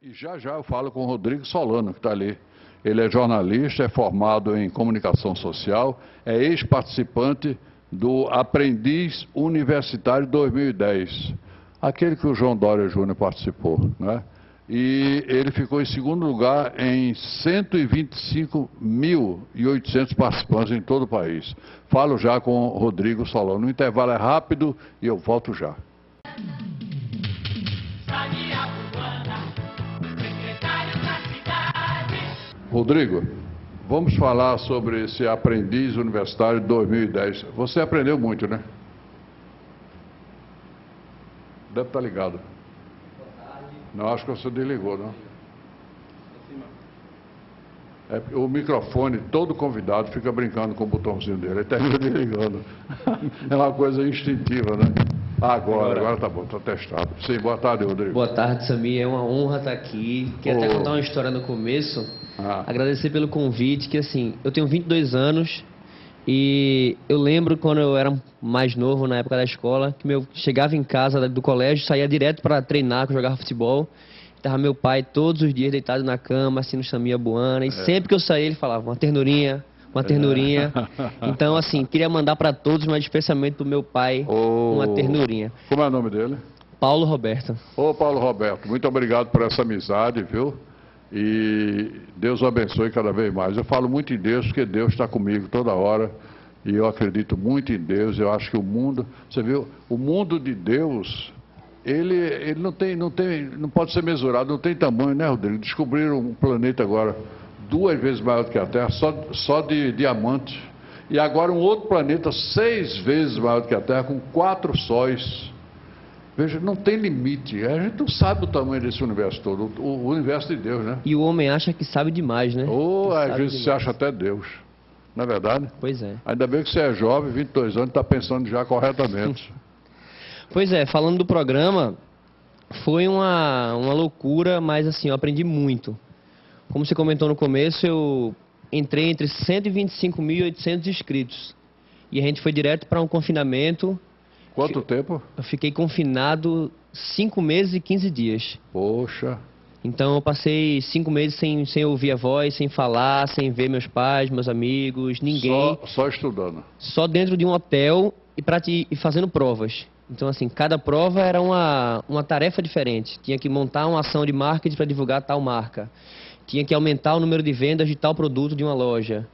E já já eu falo com o Rodrigo Solano, que está ali. Ele é jornalista, é formado em comunicação social, é ex-participante do Aprendiz Universitário 2010, aquele que o João Dória Júnior participou, né? E ele ficou em segundo lugar em 125.800 participantes em todo o país. Falo já com o Rodrigo Solano. O intervalo é rápido e eu volto já. Rodrigo, vamos falar sobre esse Aprendiz Universitário 2010. Você aprendeu muito, né? Deve estar ligado. Não, acho que você desligou, não? É, o microfone, todo convidado fica brincando com o botãozinho dele, ele termina desligando. É uma coisa instintiva, né? Agora tá bom, tá testado. Sim, boa tarde, Rodrigo. Boa tarde, Samir. É uma honra estar aqui. Queria até contar uma história no começo. Agradecer pelo convite, que assim, eu tenho 22 anos e eu lembro quando eu era mais novo, na época da escola, que eu chegava em casa do colégio, saía direto para treinar, que eu jogava futebol. Tava meu pai todos os dias deitado na cama, assim, no Samir Abuana. E sempre que eu saía, ele falava, uma ternurinha. Uma ternurinha. Então, assim, queria mandar para todos, mas especialmente pro meu pai, uma ternurinha. Como é o nome dele? Paulo Roberto. Ô, Paulo Roberto, muito obrigado por essa amizade, viu? E Deus o abençoe cada vez mais. Eu falo muito em Deus, porque Deus está comigo toda hora. E eu acredito muito em Deus. Eu acho que o mundo, você viu, o mundo de Deus, ele não pode ser mesurado, não tem tamanho, né, Rodrigo? Descobriram um planeta agora 2 vezes maior do que a Terra, só de diamante. E agora um outro planeta 6 vezes maior do que a Terra, com 4 sóis. Veja, não tem limite. A gente não sabe o tamanho desse universo todo, o universo de Deus, né? E o homem acha que sabe demais, né? Ou às vezes se acha até Deus. Não é verdade? Pois é. Ainda bem que você é jovem, 22 anos, está pensando já corretamente. Pois é, falando do programa, foi uma loucura, mas assim, eu aprendi muito. Como você comentou no começo, eu entrei entre 125.800 inscritos. E a gente foi direto para um confinamento. Quanto tempo? Eu fiquei confinado 5 meses e 15 dias. Poxa. Então eu passei 5 meses sem ouvir a voz, sem falar, sem ver meus pais, meus amigos, ninguém. Só estudando? Só dentro de um hotel e fazendo provas. Então, assim, cada prova era uma tarefa diferente. Tinha que montar uma ação de marketing para divulgar tal marca. Tinha que aumentar o número de vendas de tal produto de uma loja.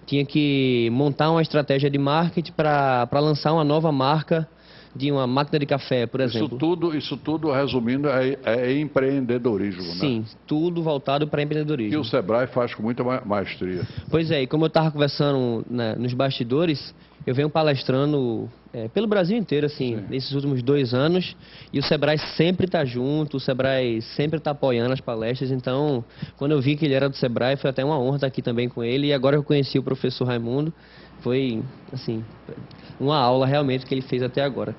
Tinha que montar uma estratégia de marketing para lançar uma nova marca de uma máquina de café, por exemplo. Isso tudo resumindo, é empreendedorismo, né? Sim, tudo voltado para empreendedorismo. E o Sebrae faz com muita maestria. Pois é, e como eu estava conversando nos bastidores, eu venho palestrando pelo Brasil inteiro, assim, nesses últimos 2 anos, e o Sebrae sempre está junto, o Sebrae sempre está apoiando as palestras, então, quando eu vi que ele era do Sebrae, foi até uma honra estar aqui também com ele, e agora eu conheci o professor Raimundo, foi, assim, uma aula realmente que ele fez até agora.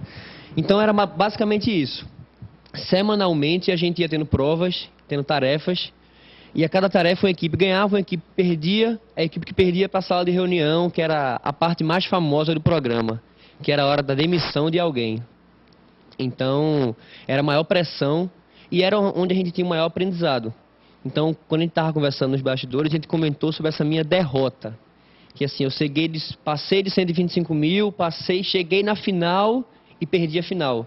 Então, era basicamente isso. Semanalmente, a gente ia tendo provas, tendo tarefas, e a cada tarefa, uma equipe ganhava, uma equipe perdia, a equipe que perdia para a sala de reunião, que era a parte mais famosa do programa, que era a hora da demissão de alguém. Então, era a maior pressão e era onde a gente tinha o maior aprendizado. Então, quando a gente estava conversando nos bastidores, a gente comentou sobre essa minha derrota. Que assim, eu passei de 125 mil, cheguei na final e perdi a final.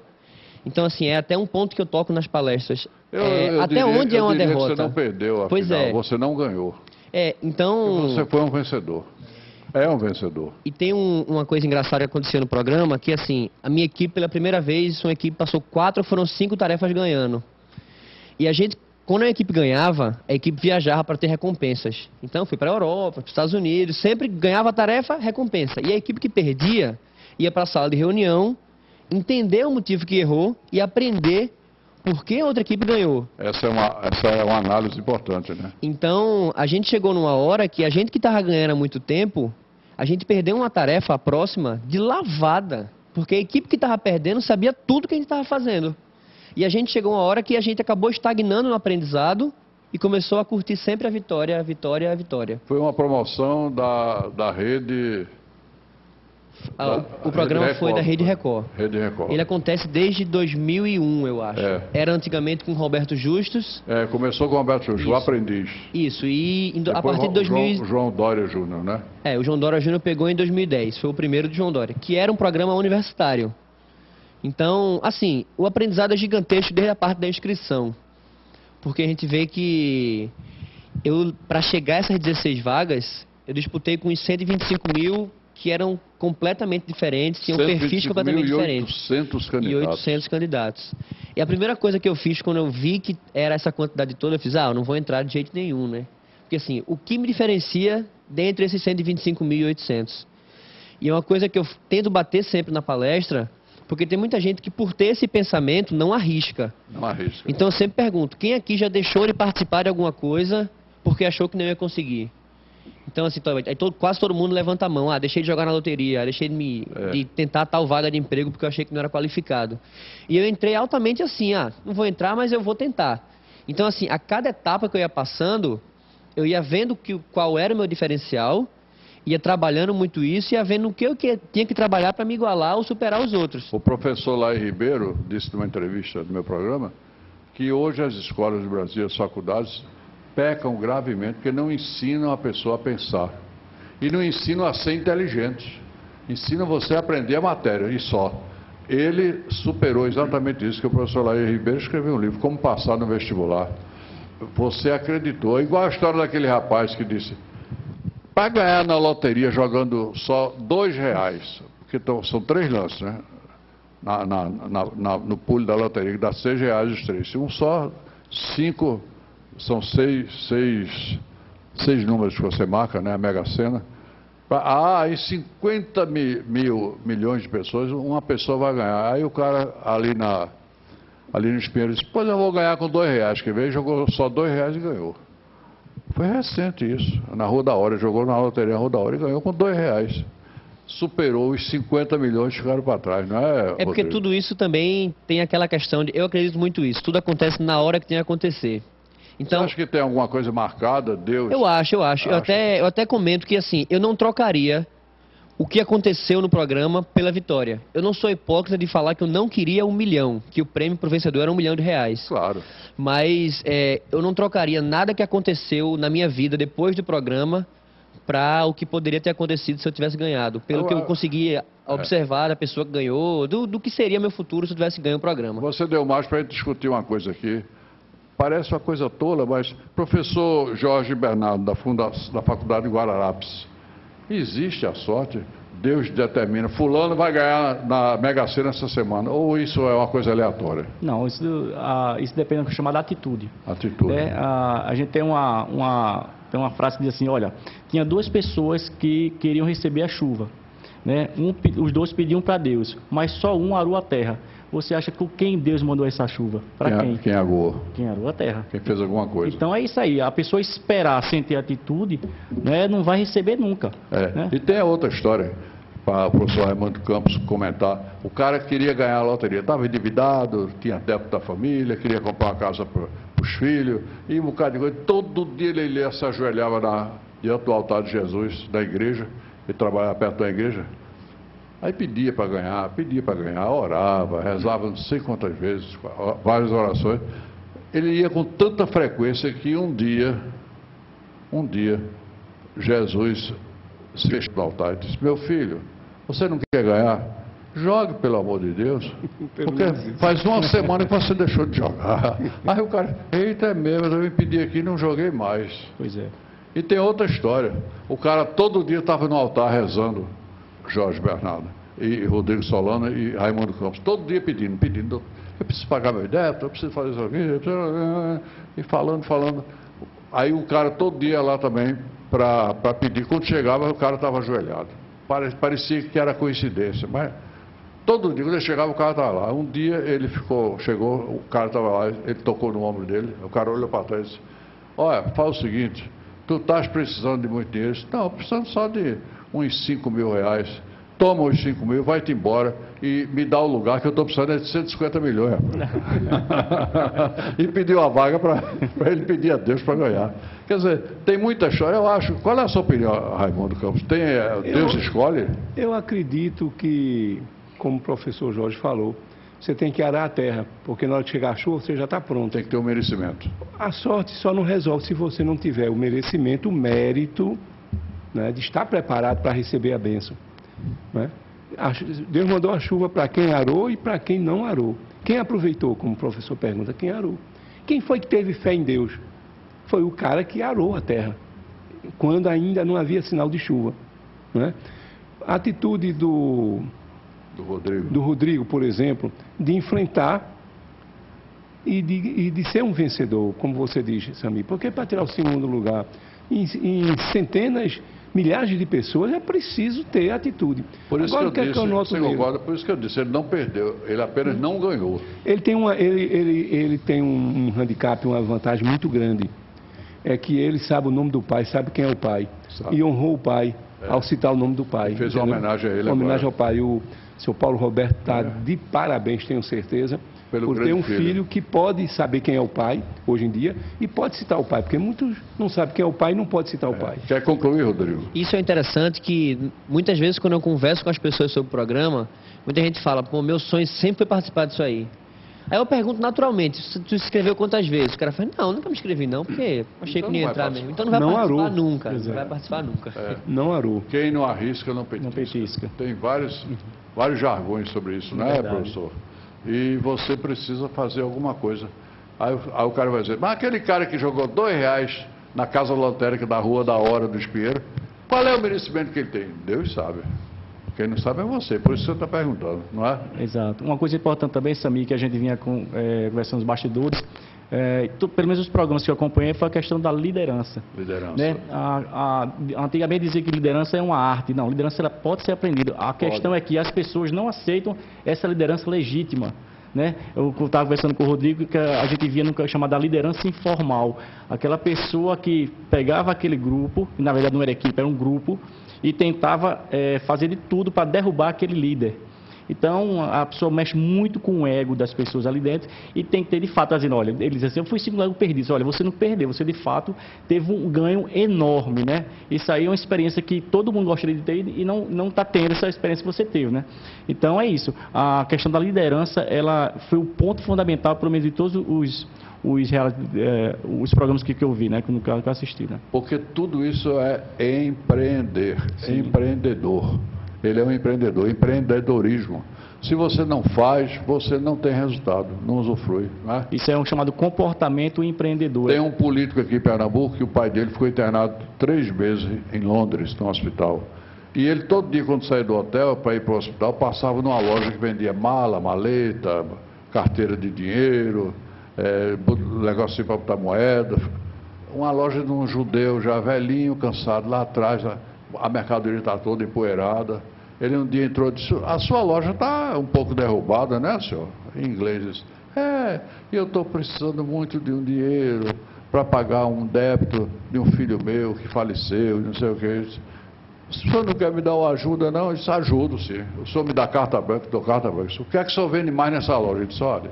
Então, assim, é até um ponto que eu toco nas palestras. Até onde é uma derrota? Você não perdeu a pois final, você não ganhou. Então... Você foi um vencedor. É um vencedor. E tem uma coisa engraçada que aconteceu no programa, que assim, a minha equipe, pela primeira vez, uma equipe passou 4, foram 5 tarefas ganhando. E a gente, quando a equipe ganhava, a equipe viajava para ter recompensas. Então, fui para a Europa, para os Estados Unidos, sempre ganhava a tarefa, recompensa. E a equipe que perdia, ia para a sala de reunião, entender o motivo que errou e aprender por que a outra equipe ganhou. Essa é uma análise importante, né? Então, a gente chegou numa hora que a gente que estava ganhando há muito tempo, a gente perdeu uma tarefa, a próxima, de lavada. Porque a equipe que estava perdendo sabia tudo que a gente estava fazendo. E a gente chegou uma hora que a gente acabou estagnando no aprendizado e começou a curtir sempre a vitória, a vitória, a vitória. Foi uma promoção da rede O programa foi da Rede Record. Rede Record. Ele acontece desde 2001, eu acho. Era antigamente com Roberto Justus. Começou com o Roberto Justus, o aprendiz. Isso, e a Depois partir de 2000... João Dória Júnior, né? O João Dória Júnior pegou em 2010, foi o primeiro de João Dória, que era um programa universitário. Então, assim, o aprendizado é gigantesco desde a parte da inscrição. Porque a gente vê que para chegar a essas 16 vagas, eu disputei com os 125 mil que eram completamente diferentes, tinham perfis completamente diferentes. 800 candidatos. E 800 candidatos. E a primeira coisa que eu fiz quando eu vi que era essa quantidade toda, eu fiz, eu não vou entrar de jeito nenhum, né? Porque assim, o que me diferencia dentre esses 125.800? E é uma coisa que eu tento bater sempre na palestra, porque tem muita gente que por ter esse pensamento não arrisca. Não arrisca. Então eu sempre pergunto, quem aqui já deixou de participar de alguma coisa porque achou que não ia conseguir? Então, assim, quase todo mundo levanta a mão. Deixei de jogar na loteria, deixei de tentar tal vaga de emprego porque eu achei que não era qualificado. E eu entrei altamente assim, não vou entrar, mas eu vou tentar. Então, assim, a cada etapa que eu ia passando, eu ia vendo qual era o meu diferencial, ia trabalhando muito isso, ia vendo o que eu tinha que trabalhar para me igualar ou superar os outros. O professor Laí Ribeiro disse numa entrevista do meu programa que hoje as escolas do Brasil, as faculdades, pecam gravemente porque não ensinam a pessoa a pensar. E não ensinam a ser inteligente. Ensinam você a aprender a matéria, e só. Ele superou exatamente isso que o professor Laí Ribeiro escreveu um livro, Como Passar no Vestibular. Você acreditou. Igual a história daquele rapaz que disse, para ganhar na loteria jogando só R$2, porque são 3 lances, né? No pulo da loteria, que dá R$6 os 3. Se um só, 5... São seis números que você marca, né? A Mega Sena. Em 50 milhões de pessoas, uma pessoa vai ganhar. Aí o cara ali no Espinheiro disse, pois eu vou ganhar com R$2. Que veio, jogou só R$2 e ganhou. Foi recente isso. Na Rua da Hora, jogou na loteria Rua da Hora e ganhou com R$2. Superou os 50 milhões que ficaram para trás, não é? É porque tudo isso também tem aquela questão de... Eu acredito muito nisso. Tudo acontece na hora que tem que acontecer. Então, você acha que tem alguma coisa marcada, Deus? Eu acho. Eu até comento que, assim, eu não trocaria o que aconteceu no programa pela vitória. Eu não sou hipócrita de falar que eu não queria R$1 milhão, que o prêmio para o vencedor era R$1 milhão. Claro. Mas eu não trocaria nada que aconteceu na minha vida depois do programa para o que poderia ter acontecido se eu tivesse ganhado. Pelo que eu consegui observar da pessoa que ganhou, do que seria meu futuro se eu tivesse ganho o programa. Você deu mais para a gente discutir uma coisa aqui. Parece uma coisa tola, mas professor Jorge Bernardo, da Faculdade de Guararapes, existe a sorte? Deus determina, fulano vai ganhar na Mega Sena essa semana, ou isso é uma coisa aleatória? Não, isso depende do que é chamada atitude. Atitude. A gente tem uma frase que diz assim, olha, tinha 2 pessoas que queriam receber a chuva, né? Os 2 pediam para Deus, mas só um arou a terra. Você acha que quem Deus mandou essa chuva? Para quem? Quem aguou? Quem arou a terra. Quem fez alguma coisa. Então é isso aí. A pessoa esperar sem ter atitude, né, não vai receber nunca. Né? E tem a outra história, para o professor Raimundo Campos comentar. O cara queria ganhar a loteria, estava endividado, tinha débito da família, queria comprar uma casa para os filhos, e um bocado de coisa. Todo dia ele se ajoelhava diante do altar de Jesus, da igreja, ele trabalhava perto da igreja. Aí pedia para ganhar, orava, rezava não sei quantas vezes, várias orações. Ele ia com tanta frequência que um dia, Jesus se fechou no altar e disse, meu filho, você não quer ganhar? Jogue, pelo amor de Deus, porque faz uma semana que você deixou de jogar. Aí o cara, eita, é mesmo, eu me pedi aqui e não joguei mais. Pois é. E tem outra história, o cara todo dia estava no altar rezando, Jorge Bernardo, e Rodrigo Solano e Raimundo Campos, todo dia pedindo, eu preciso pagar meu débito, eu preciso fazer isso aqui, e falando. Aí o cara todo dia lá também para pedir, quando chegava o cara estava ajoelhado. Parecia que era coincidência, mas todo dia, quando ele chegava o cara estava lá. Um dia ele chegou, o cara estava lá, ele tocou no ombro dele, o cara olhou para trás e disse, olha, faz o seguinte, tu estás precisando de muito dinheiro? Disse, não, precisando só de uns R$5 mil. toma os 5 mil, vai-te embora e me dá o lugar que eu estou precisando de 150 milhões. E pediu a vaga para ele pedir a Deus para ganhar. Quer dizer, tem muita história, eu acho. Qual é a sua opinião, Raimundo Campos? Deus escolhe? Eu acredito que, como o professor Jorge falou, você tem que arar a terra, porque na hora de chegar a chuva você já está pronto. Tem que ter um merecimento. A sorte só não resolve se você não tiver o merecimento, o mérito, né, de estar preparado para receber a bênção. Né? Deus mandou a chuva para quem arou e para quem não arou. Quem aproveitou, como o professor pergunta, quem arou? Quem foi que teve fé em Deus? Foi o cara que arou a terra, quando ainda não havia sinal de chuva. Né? A atitude do Rodrigo, por exemplo, de enfrentar e de ser um vencedor, como você diz, Samir, porque para tirar o segundo lugar em centenas, milhares de pessoas é preciso ter atitude. Por isso agora, que eu disse, você concorda? Por isso que eu disse, ele não perdeu, ele apenas não ganhou. Ele tem um handicap, uma vantagem muito grande, é que ele sabe o nome do pai, sabe quem é o pai, sabe. E honrou o pai ao citar o nome do pai. Ele fez uma homenagem a ele. Uma homenagem ao pai. O seu Paulo Roberto está de parabéns, tenho certeza, por ter um filho que pode saber quem é o pai, hoje em dia, e pode citar o pai, porque muitos não sabem quem é o pai e não pode citar o pai. Quer concluir, Rodrigo? Isso é interessante que, muitas vezes, quando eu converso com as pessoas sobre o programa, muita gente fala, pô, meu sonho sempre foi participar disso aí. Aí eu pergunto naturalmente, tu escreveu quantas vezes? O cara fala, não, nunca me inscrevi não, porque achei que não ia entrar mesmo. Então não vai participar nunca, não vai participar nunca. Não arou. Quem não arrisca, não petisca. Tem vários jargões sobre isso, né, professor? E você precisa fazer alguma coisa. Aí o cara vai dizer, mas aquele cara que jogou R$2 na casa lotérica da Rua da Hora do Espinheiro, qual é o merecimento que ele tem? Deus sabe. Quem não sabe é você, por isso você está perguntando, não é? Exato. Uma coisa importante também, Samir, que a gente vinha conversando nos bastidores, pelo menos os programas que eu acompanhei, foi a questão da liderança. Né? Antigamente dizia que liderança é uma arte. Não, liderança ela pode ser aprendida. A questão é que as pessoas não aceitam essa liderança legítima. Né? Eu estava conversando com o Rodrigo que a gente via no chamada liderança informal. Aquela pessoa que pegava aquele grupo, que na verdade não era equipe, era um grupo, e tentava fazer de tudo para derrubar aquele líder. Então, a pessoa mexe muito com o ego das pessoas ali dentro e tem que ter, de fato, dizendo, olha, ele diz assim, eu fui singular, eu perdi. Olha, você não perdeu, você, de fato, teve um ganho enorme, né? Isso aí é uma experiência que todo mundo gostaria de ter e não está tendo essa experiência que você teve, né? Então, é isso. A questão da liderança, ela foi o ponto fundamental, pelo menos, de todos os programas que eu vi, né? Que eu assisti, né? Porque tudo isso é empreender, empreendedor. Ele é um empreendedor, empreendedorismo. Se você não faz, você não tem resultado, não usufrui. Né? Isso é um chamado comportamento empreendedor. Tem um político aqui em Pernambuco que o pai dele ficou internado 3 meses em Londres, no hospital. E ele todo dia, quando saía do hotel para ir para o hospital, passava numa loja que vendia mala, maleta, carteira de dinheiro, negocinho para botar moeda. Uma loja de um judeu já velhinho, cansado, lá atrás, a mercadoria está toda empoeirada. Ele um dia entrou e disse, a sua loja está um pouco derrubada, né, senhor? Em inglês, disse, eu estou precisando muito de um dinheiro para pagar um débito de um filho meu que faleceu, não sei o que. O senhor não quer me dar uma ajuda, não? Eu disse, ajudo, sim. O senhor me dá carta branca, dou carta branca. O que é que o senhor vende mais nessa loja? Ele disse, olha,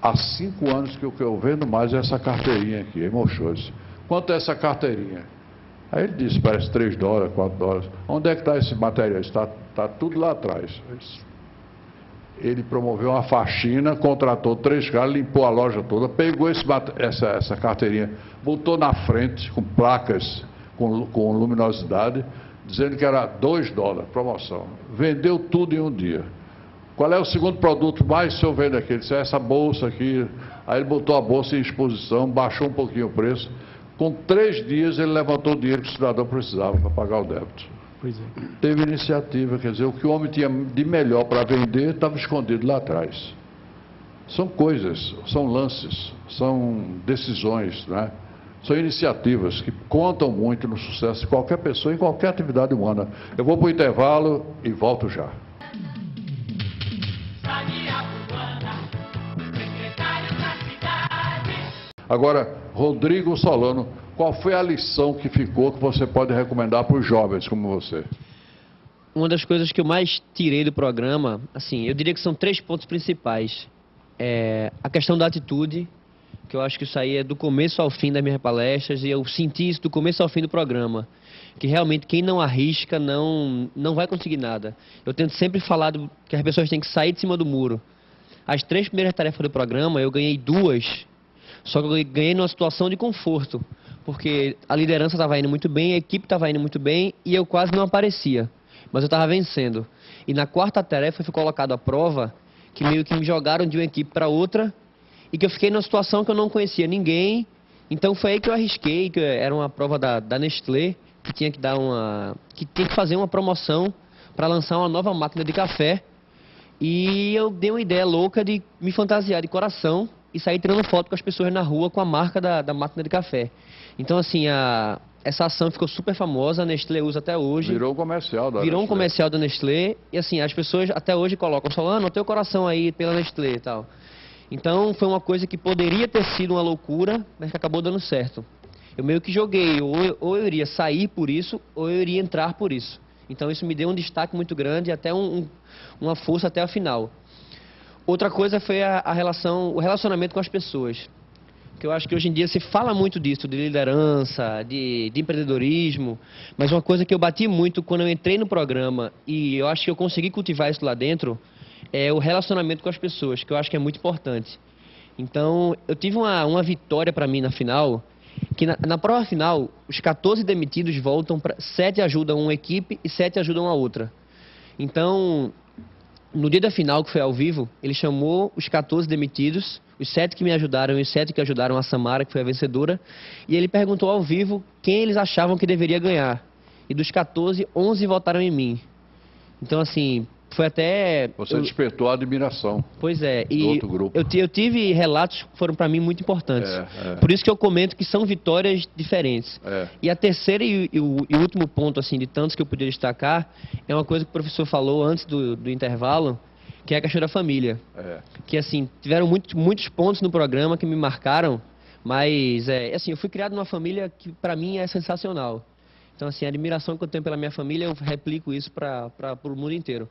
há 5 anos que o que eu vendo mais é essa carteirinha aqui. Ele mostrou isso. Quanto é essa carteirinha? Aí ele disse, parece $3, $4. Onde é que está esse material? Está tudo lá atrás. Ele promoveu uma faxina, contratou 3 caras, limpou a loja toda, pegou essa carteirinha, botou na frente com placas, com luminosidade, dizendo que era $2, promoção. Vendeu tudo em um dia. Qual é o segundo produto mais que o senhor vende aqui? Ele disse, essa bolsa aqui. Aí ele botou a bolsa em exposição, baixou um pouquinho o preço. Com 3 dias ele levantou o dinheiro que o cidadão precisava para pagar o débito. Pois é. Teve iniciativa, quer dizer, o que o homem tinha de melhor para vender estava escondido lá atrás. São coisas, são lances, são decisões, né? São iniciativas que contam muito no sucesso de qualquer pessoa em qualquer atividade humana. Eu vou para o intervalo e volto já. Agora, Rodrigo Solano, qual foi a lição que ficou que você pode recomendar para os jovens como você? uma das coisas que eu mais tirei do programa, assim, eu diria que são 3 pontos principais. A questão da atitude, que eu acho que isso aí é do começo ao fim das minhas palestras, e eu senti isso do começo ao fim do programa. Que realmente quem não arrisca não vai conseguir nada. Eu tento sempre falar que as pessoas têm que sair de cima do muro. As 3 primeiras tarefas do programa, eu ganhei 2, só que eu ganhei numa situação de conforto. Porque a liderança estava indo muito bem, a equipe estava indo muito bem e eu quase não aparecia. Mas eu estava vencendo. E na 4ª tarefa eu fui colocado à prova, que meio que me jogaram de uma equipe para outra, e que eu fiquei numa situação que eu não conhecia ninguém. Então foi aí que eu arrisquei, que era uma prova da Nestlé, que tinha que fazer uma promoção para lançar uma nova máquina de café. E eu dei uma ideia louca de me fantasiar de coração e sair tirando foto com as pessoas na rua com a marca da máquina de café. Então, assim, essa ação ficou super famosa, a Nestlé usa até hoje. Virou um comercial da Nestlé. Virou um comercial da Nestlé. E, assim, as pessoas até hoje colocam, Solano, teu coração aí pela Nestlé e tal. Então, foi uma coisa que poderia ter sido uma loucura, mas que acabou dando certo. Eu meio que joguei, ou eu iria sair por isso, ou eu iria entrar por isso. Então, isso me deu um destaque muito grande, até uma força até a final. Outra coisa foi o relacionamento com as pessoas. Que eu acho que hoje em dia se fala muito disso, de liderança, de empreendedorismo, mas uma coisa que eu bati muito quando eu entrei no programa, e eu acho que eu consegui cultivar isso lá dentro, é o relacionamento com as pessoas, que eu acho que é muito importante. Então, eu tive uma vitória para mim na final, que na prova final, os 14 demitidos voltam, 7 ajudam uma equipe e 7 ajudam a outra. Então, no dia da final, que foi ao vivo, ele chamou os 14 demitidos, os 7 que me ajudaram e os 7 que ajudaram a Samara, que foi a vencedora, e ele perguntou ao vivo quem eles achavam que deveria ganhar. E dos 14, 11 votaram em mim. Então, assim, foi até... Você despertou a admiração. Pois é, do e outro grupo. eu tive relatos que foram para mim muito importantes. Por isso que eu comento que são vitórias diferentes. E a terceira e o último ponto, assim, de tantos que eu podia destacar, é uma coisa que o professor falou antes do intervalo, que é a questão da família. Que, assim, tiveram muitos pontos no programa que me marcaram, mas, assim, eu fui criado numa família que, para mim, é sensacional. Então, assim, a admiração que eu tenho pela minha família, eu replico isso para o mundo inteiro.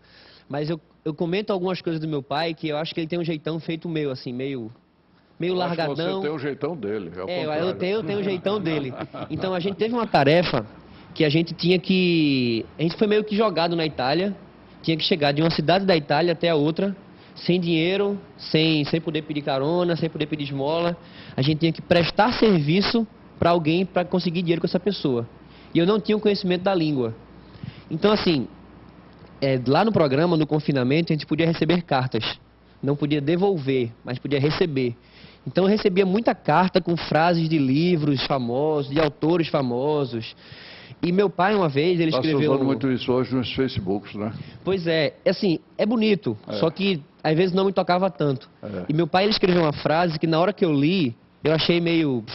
Mas eu comento algumas coisas do meu pai, que eu acho que ele tem um jeitão feito meu, assim, meio largadão. Acho que você tem o jeitão dele. Eu tenho o jeitão dele. Então, a gente teve uma tarefa que a gente tinha que... A gente foi meio que jogado na Itália, tinha que chegar de uma cidade da Itália até a outra, sem dinheiro, sem poder pedir carona, sem poder pedir esmola. A gente tinha que prestar serviço para alguém para conseguir dinheiro com essa pessoa. E eu não tinha o conhecimento da língua. Então, assim, lá no programa, no confinamento, a gente podia receber cartas. Não podia devolver, mas podia receber. Então, eu recebia muita carta com frases de livros famosos, de autores famosos. E meu pai, uma vez, ele escreveu... Está usando muito isso hoje nos Facebooks, né? Pois é. Assim, é bonito, só que às vezes não me tocava tanto. E meu pai, ele escreveu uma frase que na hora que eu li, eu achei meio...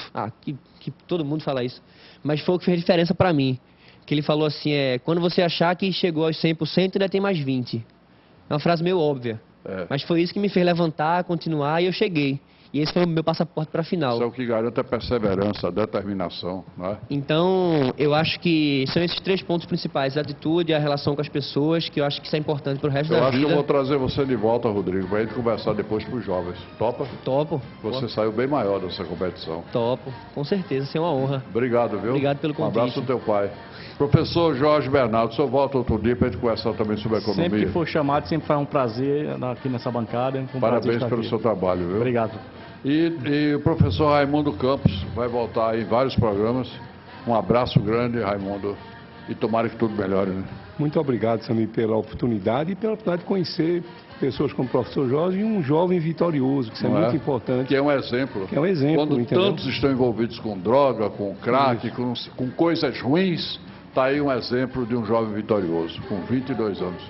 que todo mundo fala isso. Mas foi o que fez diferença para mim. Que ele falou assim, quando você achar que chegou aos 100%, ainda tem mais 20%. É uma frase meio óbvia. Mas foi isso que me fez levantar, continuar, e eu cheguei. E esse foi o meu passaporte para a final. Isso é o que garante a perseverança, a determinação, não é? Então, eu acho que são esses 3 pontos principais. A atitude, a relação com as pessoas, que eu acho que isso é importante para o resto da vida. Eu acho que eu vou trazer você de volta, Rodrigo, para a gente conversar depois para os jovens. Topa? Topo. Você saiu bem maior dessa competição. Topo. Com certeza, isso é uma honra. Obrigado, viu? Obrigado pelo convite. Um abraço do teu pai. Professor Jorge Bernardo, o senhor volta outro dia para a gente conversar também sobre a economia. Sempre que for chamado, sempre foi um prazer aqui nessa bancada. Parabéns pelo seu trabalho, viu? Obrigado. E o professor Raimundo Campos vai voltar em vários programas. Um abraço grande, Raimundo, e tomara que tudo melhore, né? Muito obrigado, Samir, pela oportunidade e pela oportunidade de conhecer pessoas como o professor Jorge e um jovem vitorioso, que isso é muito importante. Que é um exemplo. Que é um exemplo, quando entendeu? Tantos estão envolvidos com droga, com crack, com coisas ruins, está aí um exemplo de um jovem vitorioso, com 22 anos.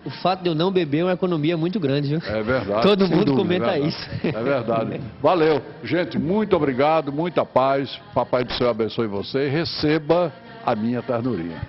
O fato de eu não beber é uma economia muito grande, viu? É verdade. Todo mundo comenta isso. É verdade. Valeu. Gente, muito obrigado, muita paz. Papai do céu abençoe você e receba a minha ternurinha.